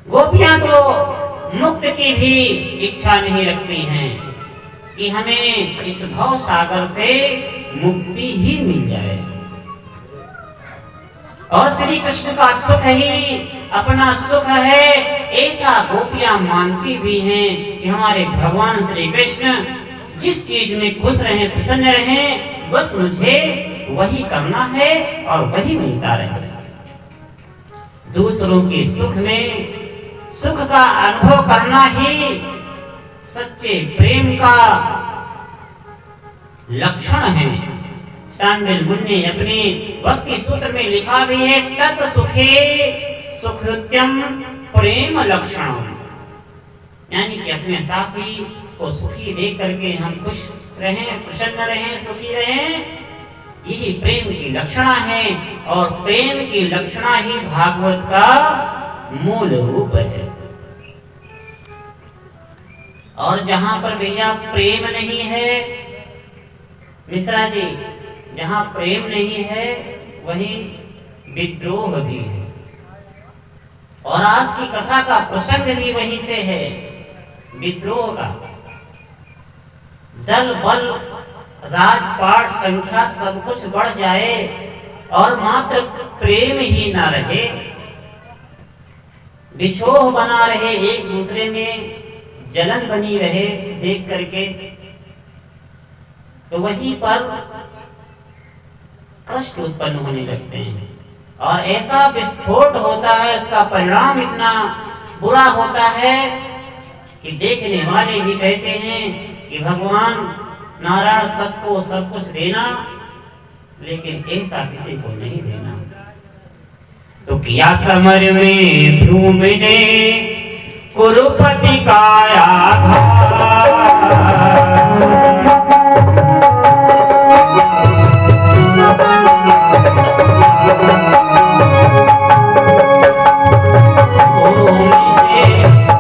गोपियां तो मुक्त की भी इच्छा नहीं रखती हैं कि हमें इस भव सागर से मुक्ति ही मिल जाए, और श्री कृष्ण का सुख ही अपना सुख है, ऐसा गोपियां मानती भी हैं कि हमारे भगवान श्री कृष्ण जिस चीज में खुश रहें, प्रसन्न रहें, बस मुझे वही करना है और वही मिलता रहे। दूसरों के सुख में सुख का अनुभव करना ही सच्चे प्रेम का लक्षण है। सांडिल्य मुनि ने अपने भक्ति सूत्र में लिखा भी है, तत् सुखे सुखृत्यम प्रेम लक्षण, यानी कि अपने साथी को सुखी देख करके हम खुश रहें, प्रसन्न रहें, सुखी रहें, यही प्रेम की लक्षणा है, और प्रेम की लक्षणा ही भागवत का मूल रूप है। और जहां पर भैया प्रेम नहीं है मिश्रा जी, जहां प्रेम नहीं है वहीं विद्रोह भी है, और आज की कथा का प्रसंग भी वहीं से है, विद्रोह का। दल बल राजपाट संख्या सब कुछ बढ़ जाए और मात्र प्रेम ही ना रहे, विछोह बना रहे, एक दूसरे में जलन बनी रहे देख करके, तो वहीं पर कष्ट उत्पन्न होने लगते हैं, और ऐसा विस्फोट होता है, उसका परिणाम इतना बुरा होता है कि देखने वाले भी कहते हैं कि भगवान नारायण सबको सब कुछ देना, लेकिन ऐसा किसी को नहीं देना। तो किया समर में भ्रूम ने कुरुपति का आघात,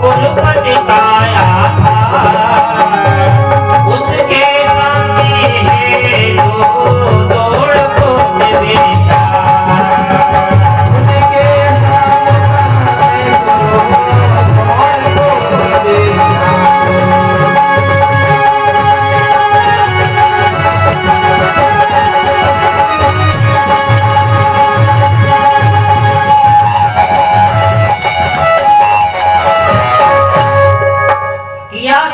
कुरुपति का आघात, उसके सामने है जो दौड़ कूद बेटा,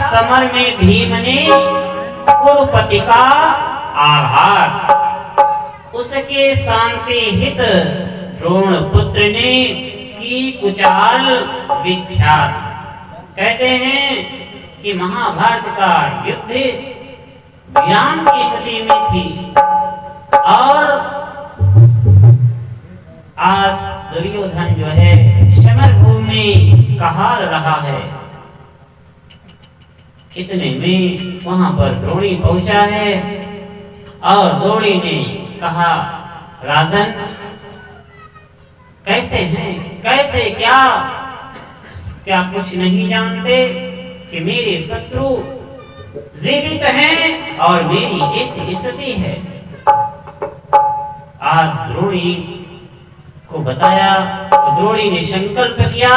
समर में भीम ने कुरुपति का आघात, उसके शांति हित द्रोण पुत्र ने की कुचाल विख्यात। कहते हैं कि महाभारत का युद्ध विराम की स्थिति में थी, और आज दुर्योधन जो है समर भूमि में कहार रहा है। इतने में वहां पर द्रोणी पहुंचा है, और द्रोणी ने कहा, राजन कैसे हैं, कैसे, क्या क्या कुछ नहीं जानते कि मेरे शत्रु जीवित हैं और मेरी ऐसी स्थिति है। आज द्रोणी को बताया तो द्रोणी ने संकल्प किया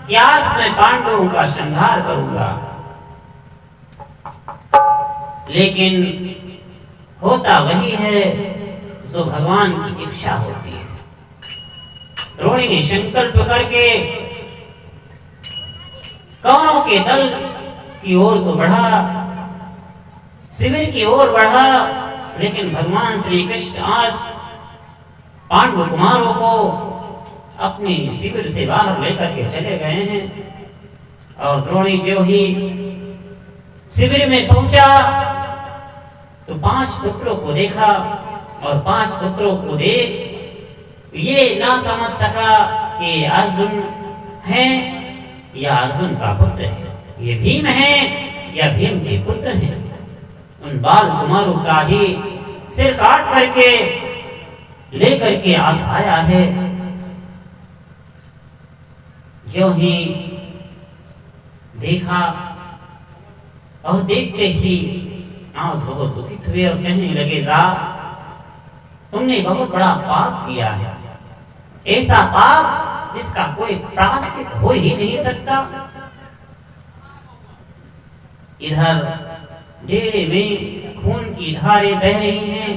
कि आज मैं पांडवों का संहार करूंगा, लेकिन होता वही है जो भगवान की इच्छा होती है। द्रोणी ने संकल्प करके कौरवों के दल की ओर तो बढ़ा, शिविर की ओर बढ़ा, लेकिन भगवान श्री कृष्ण आज पांडव कुमारों को अपने शिविर से बाहर लेकर के चले गए हैं। और द्रोणी जो ही शिविर में पहुंचा तो 5 पुत्रों को देखा, और 5 पुत्रों को देख ये ना समझ सका कि अर्जुन है या अर्जुन का पुत्र है, ये भीम है या भीम के पुत्र हैं। उन बाल कुमारों का ही सिर काट करके लेकर के आस आया है। जो ही देखा और देखते ही आज बहुत दुखित हुए और कहने लगे, जा तुमने बहुत बड़ा पाप किया है, ऐसा पाप जिसका कोई प्रायश्चित हो ही नहीं सकता। इधर डेरे में खून की धारें बह रही हैं।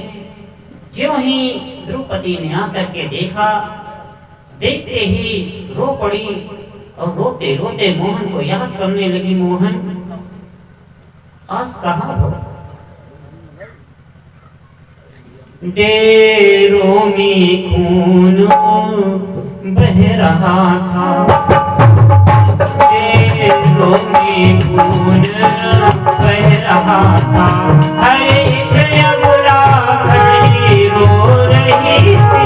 ज्यों ही द्रौपदी ने आकर के देखा, देखते ही रो पड़ी और रोते रोते मोहन को याद करने लगी। मोहन आज कहाँ हो? डेरों में खून बह रहा था, डेरों में खून बह रहा था। हरे जयमुला खड़ी रो रही थी।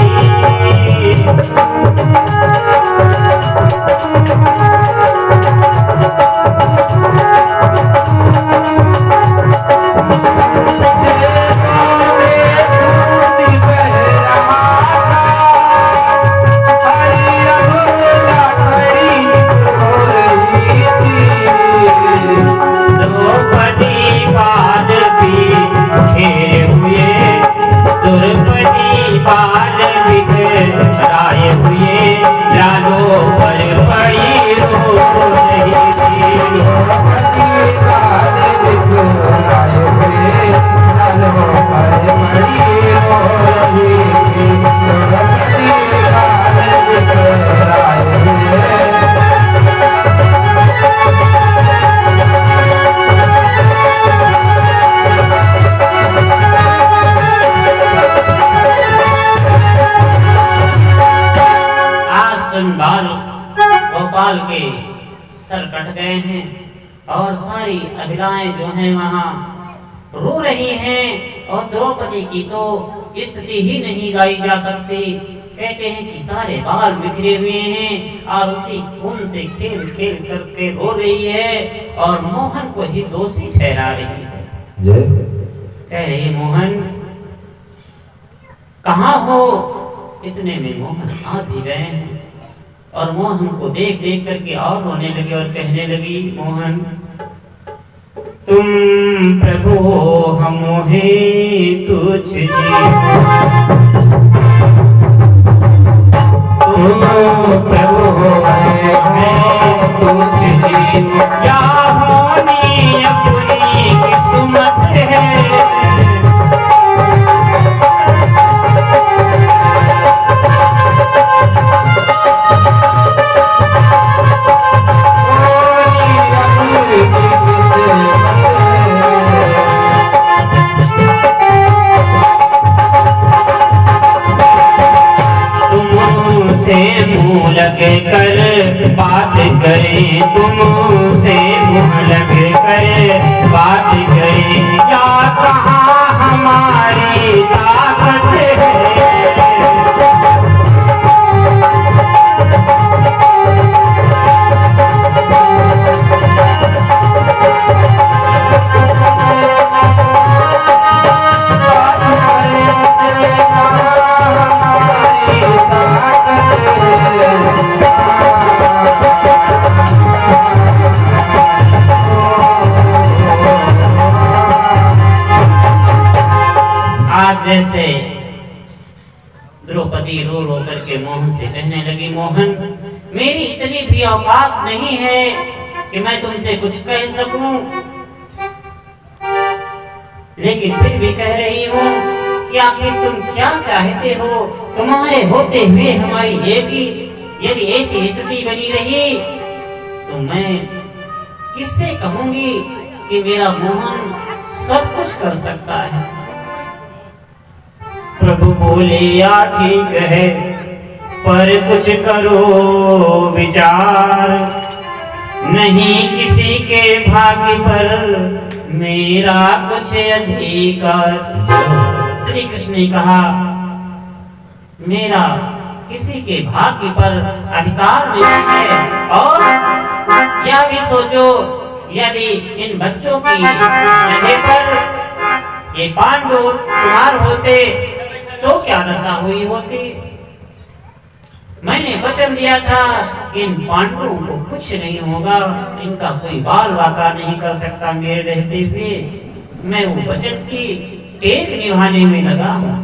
गोपाल के सर कट गए हैं और सारी अभिलाएं जो हैं वहां रो रही हैं। और द्रौपदी की तो स्थिति ही नहीं गाई जा सकती। कहते हैं कि सारे बाल बिखरे हुए हैं और उसी खून से खेल खेल करके रो रही है और मोहन को ही दोषी ठहरा रही है। कह रही मोहन कहाँ हो? इतने में मोहन आ भी गए हैं और मोहन को देख देख करके और रोने लगी और कहने लगी, मोहन तुम प्रभु हो हम हैं तुझ जी, तुम प्रभु हो मैं तुझ जी, क्या होनी अपनी किस्मत है। मुँह लगे कर बात करें, तुमसे मुँह लगे कर बात करें, क्या कहाँ हमारी ताकत है। जैसे द्रौपदी रो रो करके मोहन से कहने लगी, मोहन मेरी इतनी भी औकात नहीं है कि मैं तुमसे कुछ कह सकूं, लेकिन फिर भी कह रही हूं कि आखिर तुम क्या चाहते हो। तुम्हारे होते हुए हमारी यदि ऐसी स्थिति बनी रही तो मैं किससे कहूंगी कि मेरा मोहन सब कुछ कर सकता है। प्रभु बोले या ठीक है पर कुछ करो विचार, नहीं किसी के भाग्य पर मेरा कुछ अधिकार। श्री कृष्ण ने कहा मेरा किसी के भाग्य पर अधिकार नहीं है। और यह भी सोचो यदि इन बच्चों की जगह पर ये पांडु कुमार होते तो क्या दशा हुई होती। मैंने वचन दिया था कि इन पांडवों को कुछ नहीं होगा, इनका कोई बाल वाका नहीं कर सकता मेरे रहते हुए। मैं वो वचन की टेक निभाने में लगा हूं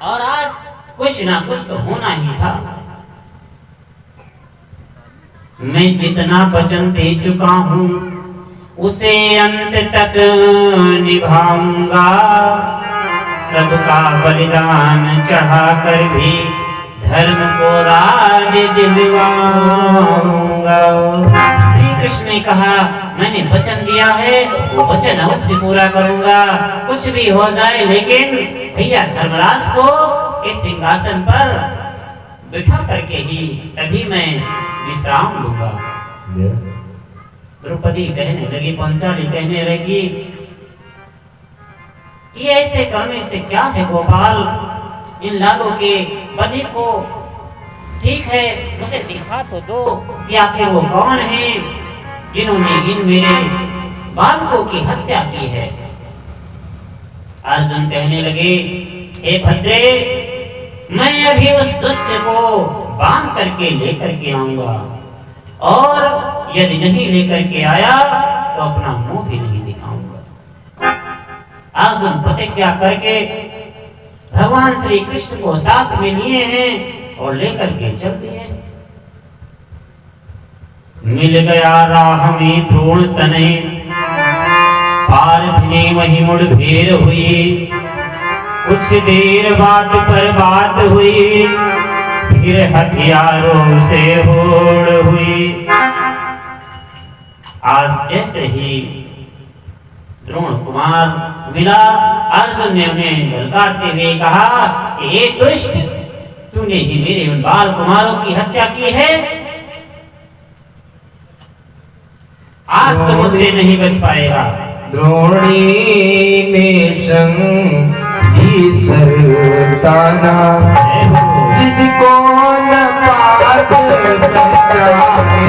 और आज कुछ ना कुछ तो होना ही था। मैं जितना वचन दे चुका हूँ उसे अंत तक निभाऊंगा। सबका बलिदान चढ़ाकर भी धर्म को राज दिलवाऊंगा। श्री कृष्ण ने कहा मैंने वचन दिया है, वो वचन अवश्य पूरा करूंगा, कुछ भी हो जाए, लेकिन भैया धर्मराज को इस सिंहासन पर बिठा करके ही तभी मैं विश्राम लूंगा। द्रौपदी कहने लगी, पंचाली कहने लगी कि ऐसे करने से क्या है गोपाल, इन लालों के बधे को ठीक है मुझे दिखा तो दो कि आखिर वो कौन है जिन्होंने इन मेरे बालकों की हत्या की है। अर्जुन कहने लगे हे भद्रे, मैं अभी उस दुष्ट को बांध करके लेकर के आऊंगा, और यदि नहीं लेकर के आया तो अपना मुंह भी नहीं दिखाऊंगा। अर्जुन प्रतिज्ञा करके भगवान श्री कृष्ण को साथ में लिए हैं और लेकर के चल दिए। मिल गया राह में द्रोण तने, पार्थ ने वही मुठभेड़ हुई। कुछ देर बात पर बात हुई, फिर हथियारों से होड़ हुई। आज जैसे ही द्रोण कुमार मिला, अर्जुन ने उन्हें ललकारते हुए कहा कि ये दुष्ट, तूने ही मेरे उन बाल कुमारों की हत्या की है, आज तो मुझसे नहीं बच पाएगा। द्रोणी ने संगी सरताना, जिसको न पाप पहचान सके।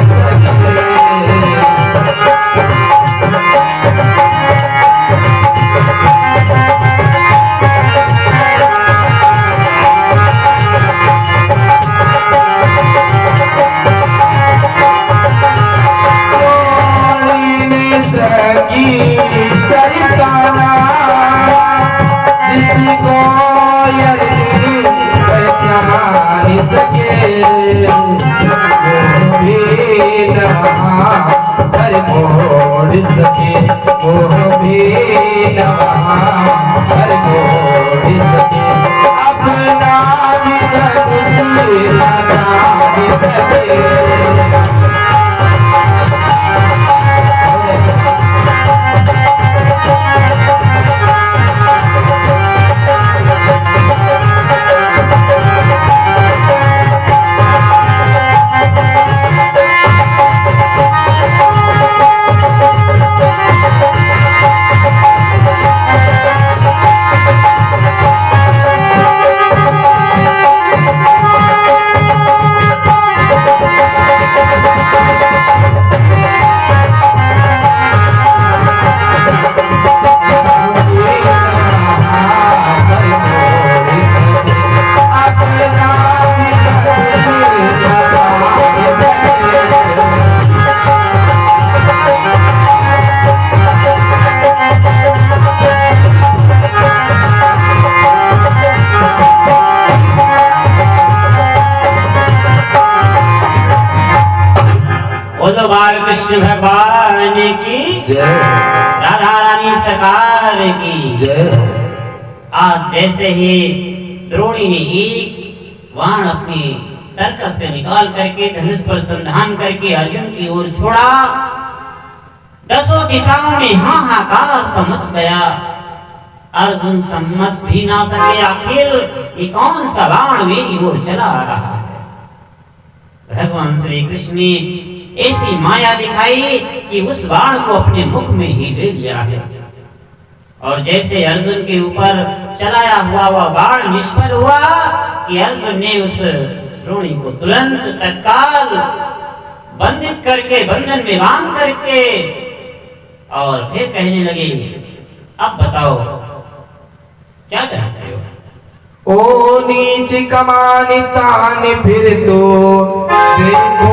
कृष्ण भगवान की जय, राधा रानी सरकार की जय। आज जैसे ही द्रोणी ने एक बाण अपने तरकस से निकाल करके धनुष पर संधान करके अर्जुन की ओर छोड़ा, दसों दिशाओं में हाहाकार समझ गया। अर्जुन समझ भी ना सके आखिर ये कौन सा बाण मेरी ओर चला आ रहा है। भगवान श्री कृष्ण ने ऐसी माया दिखाई कि उस बाण को अपने मुख में ही ले लिया है, और जैसे अर्जुन के ऊपर चलाया हुआ वह बाण निष्फल हुआ कि अर्जुन ने उस द्रोणी को तुरंत तत्काल बंधित करके बंधन में बांध करके और फिर कहने लगे अब बताओ क्या चाहते हो। ओ नीच कमानी तान फिर तो देखो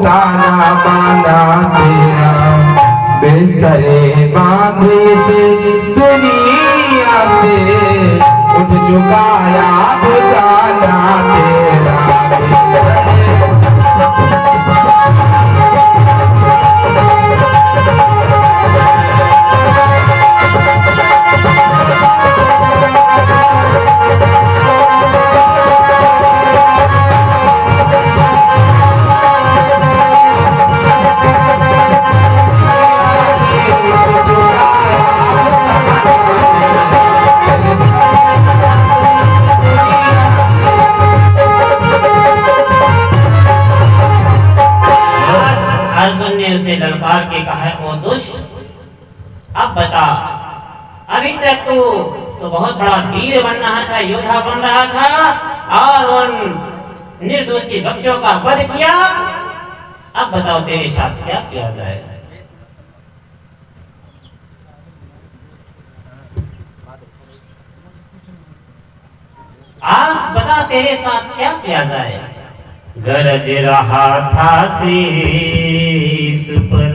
ताना बाना तेरा, बिस्तरे बांधे से दुनिया से उठ चुका याद ताना तेरा। उसे ललकार के कहा, ओ दुष्ट, अब बता, अभी तक तो बहुत बड़ा वीर बन रहा था, योद्धा बन रहा था और उन निर्दोषी बच्चों का वध किया। अब बताओ तेरे साथ क्या किया जाए। आज बता तेरे साथ क्या किया जाए। गरज रहा था शीश पर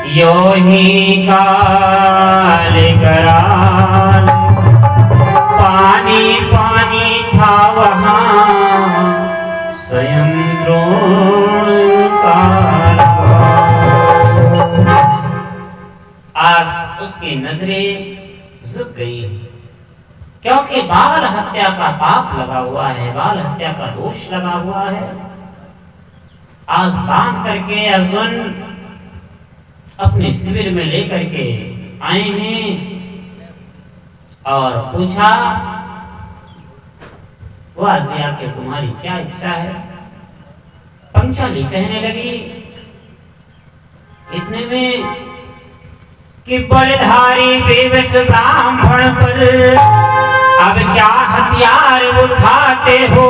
यो ही काल कराल, पानी पानी था वहां स्वयं द्रोण काल। आज उसकी नजरें झुक गई, क्योंकि बाल हत्या का पाप लगा हुआ है, बाल हत्या का दोष लगा हुआ है। आज बांध करके अर्जुन अपने शिविर में लेकर के आए हैं और पूछा, वाजिया के तुम्हारी क्या इच्छा है। पंचाली कहने लगी इतने में कि बलधारी बेबस ब्राह्मण पर अब क्या हथियार उठाते हो,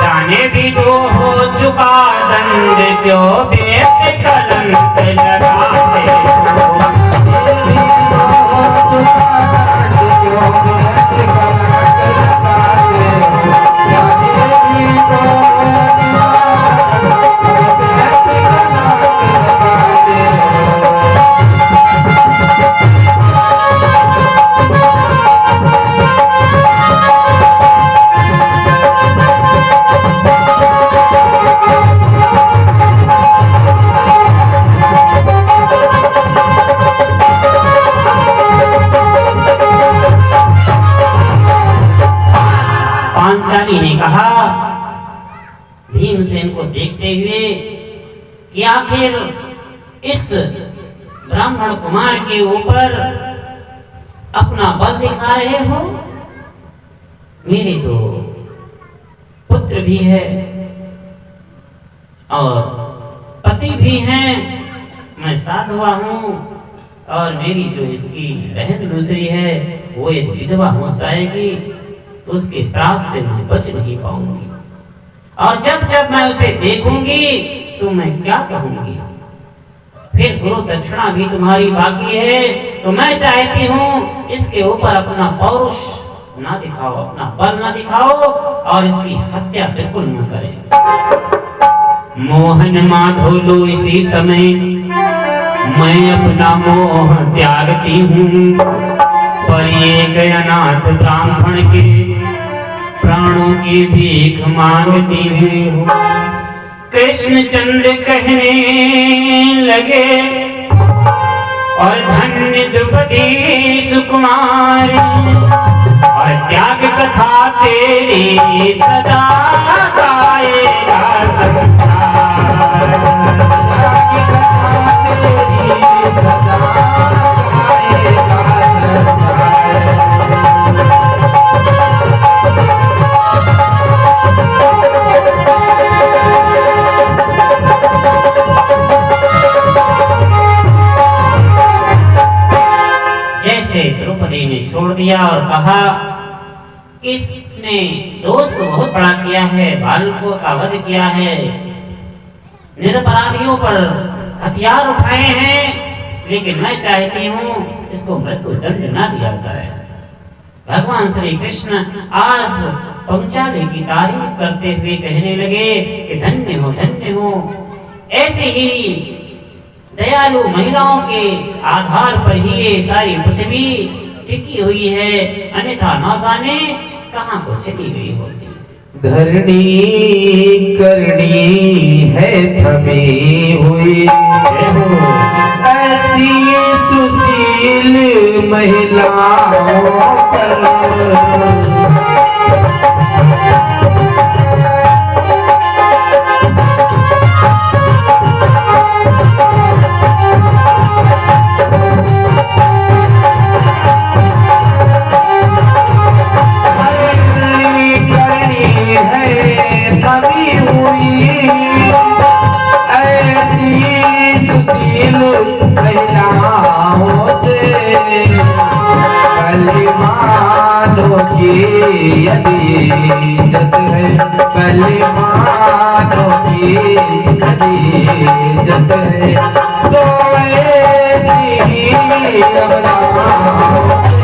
जाने भी दो हो चुका दंड, क्यों बेत कलंक लगाते हो। पांचाली ने कहा भीमसेन को देखते हुए कि आखिर इस ब्राह्मण कुमार के ऊपर अपना बल दिखा रहे हो। मेरे तो पुत्र भी है और पति भी हैं, मैं साधवा हूं और मेरी जो इसकी बहन दूसरी है वो एक विधवा हो जाएगी, तो उसके श्राप से मैं बच नहीं पाऊंगी। और जब जब मैं उसे देखूंगी तो मैं क्या कहूंगी। फिर गुरु दक्षिणा भी तुम्हारी बाकी है, तो मैं चाहती हूँ इसके ऊपर अपना पौरुष ना दिखाओ, अपना बल ना दिखाओ और इसकी हत्या बिल्कुल न करें। मोहन माधोलो इसी समय मैं अपना मोह त्यागती हूँ, पर ये अनाथ ब्राह्मण के प्राणों की भीख मांगती हूँ। कृष्णचंद्र कहने लगे और धन्य द्रौपदी सुकुमारी, और त्याग कथा तेरी सदा गाएगा संसार। त्याग कथा तेरी सदा गाएगा संसार। जैसे द्रौपदी ने छोड़ दिया और कहा कि इसने दोस्त को बहुत बड़ा किया है, बालकों का वध किया है, निरपराधियों पर हथियार उठाए हैं, लेकिन मैं चाहती हूँ इसको मृत्यु दंड ना दिया जाए। भगवान श्री कृष्ण आज पंचाली की तारीफ करते हुए कहने लगे कि धन्य हो, ऐसे ही दयालु महिलाओं के आधार पर ही ये सारी पृथ्वी टिकी हुई है, अन्यथा ना जाने कहाँ को चली गई होती। धरणी करनी है थमी हुई, ऐसी सुशील महिलाओं पर ऐसी इज्जत है, बलिमानों की इज्जत है, तो ऐसी ही अवलाद